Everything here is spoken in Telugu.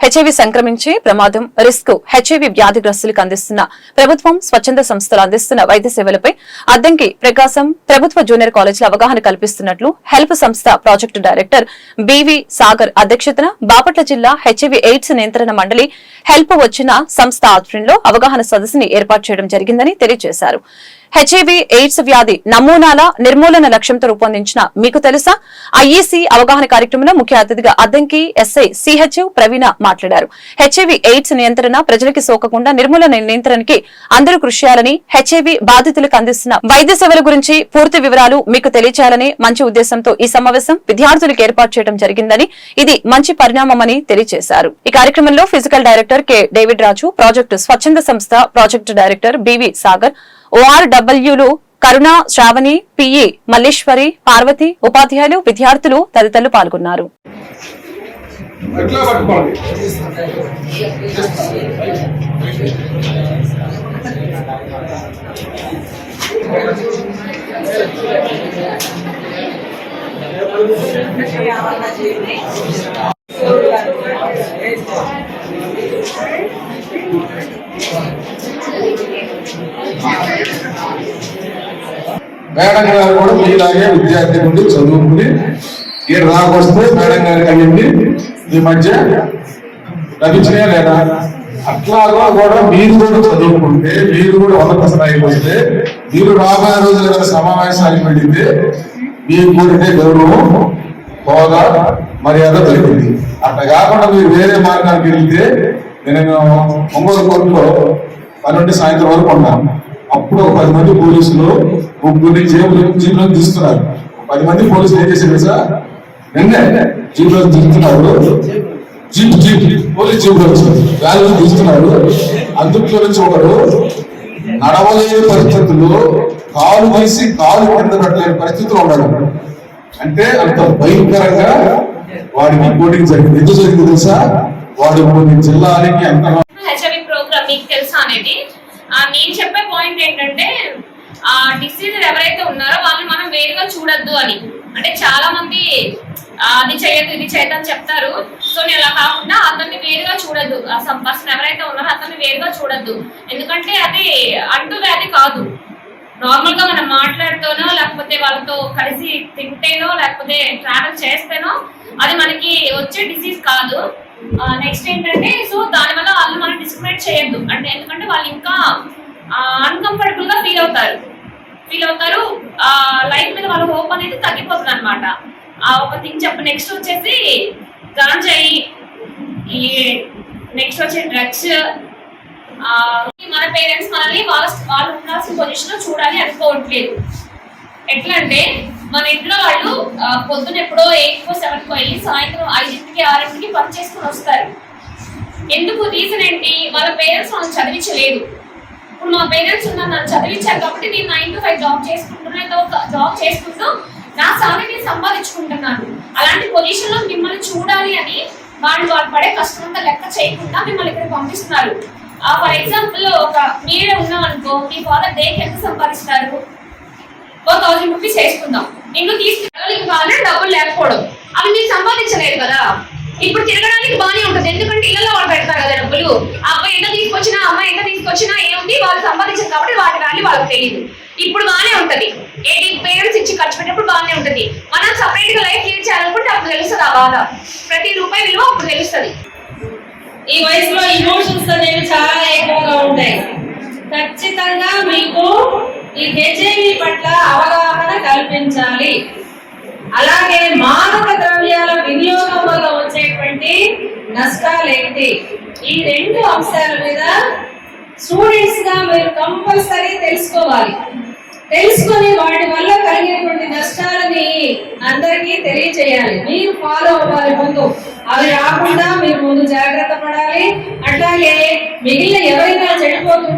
హెచ్ఐవి సంక్రమించే ప్రమాదం రిస్క్ హెచ్ఐవి వ్యాధిగ్రస్తులకు అందిస్తున్న ప్రభుత్వం స్వచ్ఛంద సంస్థలు అందిస్తున్న వైద్య సేవలపై అద్దంకి ప్రకాశం ప్రభుత్వ జూనియర్ కాలేజీలో అవగాహన కల్పిస్తున్నట్లు హెల్ప్ సంస్థ ప్రాజెక్టు డైరెక్టర్ బివి సాగర్ అధ్యక్షతన బాపట్ల జిల్లా హెచ్ఐవి ఎయిడ్స్ నియంత్రణ మండలి హెల్ప్ వచ్చిన సంస్థ ఆధ్వర్యంలో అవగాహన సదస్సుని ఏర్పాటు చేయడం జరిగిందని తెలియజేశారు. హెచ్ఐవి ఎయిడ్స్ వ్యాధి నమూనాల నిర్మూలన లక్ష్యంతో రూపొందించిన మీకు తెలుసా ఐఈసీ అవగాహన కార్యక్రమంలో ముఖ్య అతిథిగా అద్దంకి ఎస్ఐ సిహెచ్ ప్రవీణ మాట్లాడారు. హెచ్ఐవి ఎయిడ్స్ నియంత్రణ ప్రజలకి సోకకుండా నిర్మూలన నియంత్రణకి అందరూ కృషి చేయాలని, హెచ్ఐవి బాధితులకు అందిస్తున్న వైద్య సేవల గురించి పూర్తి వివరాలు మీకు తెలియజేయాలని మంచి ఉద్దేశంతో ఈ సమావేశం విద్యార్థులకు ఏర్పాటు చేయడం జరిగిందని, ఇది మంచి పరిణామమని తెలియజేశారు. ఈ కార్యక్రమంలో ఫిజికల్ డైరెక్టర్ కె డేవిడ్ రాజు, ప్రాజెక్టు స్వచ్ఛంద సంస్థ ప్రాజెక్టు డైరెక్టర్ బివి సాగర్, ఓఆర్డబ్ల్యూలు కరుణ, శ్రావణి, పిఈ మల్లేశ్వరి, పార్వతి, ఉపాధ్యాయులు, విద్యార్థులు తదితరులు పాల్గొన్నారు. మేడం గారు కూడా మీలాగే విద్యార్థి నుండి చదువుకుని ఈ రాకొస్తే మేడం గారికి అయ్యింది ఈ మధ్య లభించినా లేదా అట్లాగా కూడా మీరు కూడా చదువుకుంటే, మీరు కూడా ఉన్నత స్థాయికి వస్తే, మీరు రాబోయే రోజుల కదా సమావేశానికి వెళ్ళితే మీకు కూడా గౌరవం, హోదా, మర్యాద దొరికింది. అట్లా కాకుండా మీరు వేరే మార్గానికి వెళ్తే, నేను ఒంగోలు కోర్టులో 12 సాయంత్రం వరకు ఉన్నాను. అప్పుడు 10 మంది పోలీసులు ముగ్గురిని జీపులో తీస్తున్నారు. 10 మంది పోలీసులు ఏం చేశారు సార్, నిన్నే జీపులో తీస్తున్నారు. పోలీస్ జీపులో వ్యాల్యూ తీస్తున్నారు. అందులో నుంచి ఒకడు నడవలేని పరిస్థితుల్లో కాలు వేసి కాలు కింద పెట్టలేని పరిస్థితులు ఉన్నాడు. అంటే అంత భయంకరంగా వాడికి రిపోర్టింగ్ జరిగింది. ఎందుకు జరిగింది తెలుసా, వాడు కొన్ని జిల్లాలకి అంత ప్రోగ్రామ్ మీకు తెలుసా అనేది నేను చెప్పే పాయింట్ ఏంటంటే, ఆ డిసీజ్ ఎవరైతే ఉన్నారో వాళ్ళని మనం వేరుగా చూడొద్దు అని. అంటే చాలా మంది అది చేయొద్దు ఇది చేయొద్దు అని చెప్తారు. సో నేను అలా కాకుండా అతన్ని వేరుగా చూడొద్దు, పర్సన్ ఎవరైతే ఉన్నారో అతన్ని వేరుగా చూడొద్దు. ఎందుకంటే అది అంటు వ్యాధి కాదు. నార్మల్ గా మనం మాట్లాడుతూనో లేకపోతే వాళ్ళతో కలిసి తింటేనో లేకపోతే ట్రావెల్ చేస్తేనో అది మనకి వచ్చే డిసీజ్ కాదు. నెక్స్ట్ ఏంటంటే, సో దానివల్ల వాళ్ళు మనం డిస్క్రిమినేట్ చేయొద్దు. అంటే ఎందుకంటే వాళ్ళు ఇంకా అన్కంఫర్టబుల్ గా ఫీల్ అవుతారు. లైఫ్ మీద వాళ్ళ హోప్ అనేది తగ్గిపోతుంది అనమాట. ఒక థింగ్ నెక్స్ట్ వచ్చేసి గాంజాయి, ఈ నెక్స్ట్ వచ్చే డ్రగ్స్. మన పేరెంట్స్ మనల్ని వాళ్ళు ఉండాల్సిన పొజిషన్ లో చూడాలి అనుకోవట్లేదు. ఎట్లా అంటే, మన ఇంట్లో వాళ్ళు పొద్దున ఎప్పుడో 8కో 7కో వెళ్ళి సాయంత్రం 5కి 6కి పని చేసుకుని వస్తారు. ఎందుకు? రీజన్ ఏంటి? వాళ్ళ పేరెంట్స్ మనం చదివించలేదు. ఇప్పుడు మా పేరెంట్స్ నన్ను చదివించారు కాబట్టి నేను 9 to 5 జాబ్ చేసుకుంటూ నా సాలరీని సంపాదించుకుంటున్నాను. అలాంటి పొజిషన్ లో మిమ్మల్ని చూడాలి అని వాళ్ళు పడే కష్టమంతా లెక్క చేయకుండా మిమ్మల్ని ఇక్కడ పంపిస్తున్నారు. ఫర్ ఎగ్జాంపుల్, ఒక మీరే ఉన్నాం అనుకో, మీ ఫాదర్ డేకి ఎంత సంపాదిస్తారు? 1000 రూపీస్ వేసుకుందాం. నిన్ను తీసుకెళ్ళడానికి డబ్బులు లేకపోవడం, అవి మీరు సంపాదించలేదు కదా. ఇప్పుడు తిరగడానికి బాగానే ఉంటుంది, ఎందుకంటే ఇళ్లలో వాళ్ళు పెడతారు కదా డబ్బులు. అబ్బాయి ఎంత తీసుకొచ్చినా అమ్మాయి ఎంత తీసుకొచ్చినా ఏముంది, వాళ్ళు సంపాదించారు కాబట్టి వాటి వాల్యూ వాళ్ళకి తెలియదు. ఇప్పుడు బాగానే ఉంటది, పేరెంట్స్ ఇచ్చి ఖర్చు పెట్టినప్పుడు బాగానే ఉంటది. మనం సపరేట్ గా లైఫ్ లీడ్ చేయాలనుకుంటే అప్పుడు తెలుస్తుంది ఆ బాధ. ప్రతి రూపాయి విలువ అప్పుడు తెలుస్తుంది. ఈ వయసులో ఇమోషన్స్ అనేవి చాలా ఎక్కువగా ఉంటాయి. ఖచ్చితంగా మీకు ఈ హెచ్ఐవి పట్ల అవగాహన కల్పించాలి. అలాగే మాదక ద్రవ్యాల వినియోగం వల్ల వచ్చేటువంటి నష్టాలేంటి, ఈ 2 అంశాల మీద స్టూడెంట్స్ గా మీరు కంపల్సరీ తెలుసుకోవాలి. తెలుసుకొని వాటి వల్ల కలిగేటువంటి నష్టాలని అందరికీ తెలియచేయాలి. మీరు ఫాలో అవ్వాలి. ముందు అవి రాకుండా మీరు ముందు జాగ్రత్త పడాలి. అట్లాగే మిగిలిన ఎవరైనా చెడిపోతుంటే